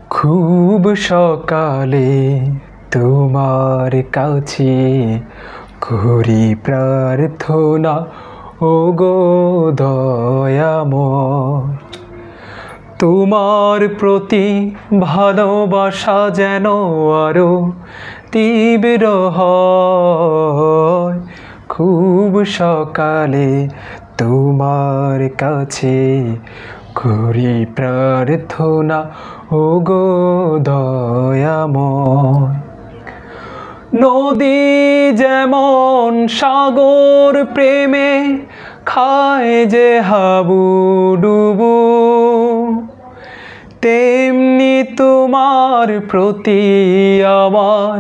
খুব সকালে তোমার কাছে করি প্রার্থনা, ওগো দয়াময়। তোমার প্রতি ভালোবাসা যেন আরো তীব্র হয়। খুব সকালে তোমার কাছে করি প্রার্থনা, ওগো দয়াময়। নদী যেমন সাগর প্রেমে খায় যে হাবুডুবু, তেমনি তোমার প্রতি আমার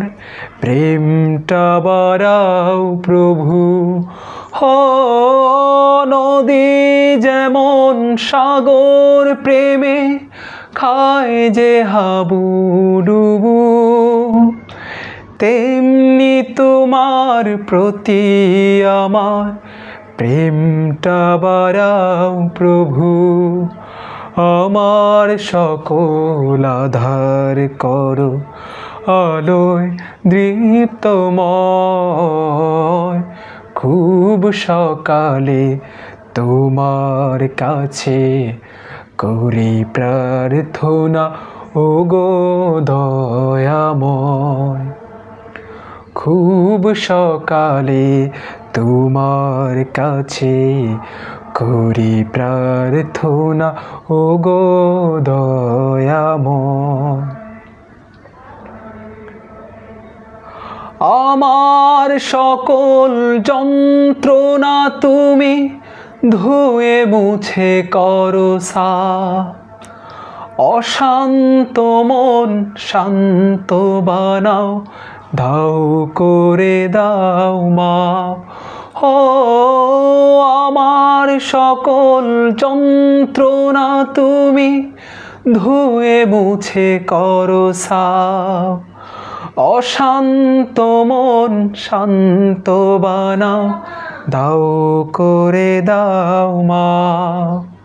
প্রেমটা বাড়াও প্রভু। নদী যেমন সাগর প্রেমে খায় যে হাবুডুবু, তেমনি তোমার প্রতি আমার প্রেমটা বাড়াও প্রভু। আমার সকল আধার করো আলোয় দীপ্তময়। খুব সকালে তোমার কাছে করি প্রার্থনা, ওগো দয়াময়। খুব সকালে তোমার কাছে করি প্রার্থনা, ওগো দয়াময়। আমার সকল যন্ত্রণা তুমি ধুয়ে মুছে করো সাফ। অশান্ত মন শান্ত বানাও, দাও করে দাও মাপ। আমার সকল যন্ত্রণা তুমি ধুয়ে মুছে করো সাফ। অশান্ত মন শান্ত বানাও, দাও করে দাও মাপ।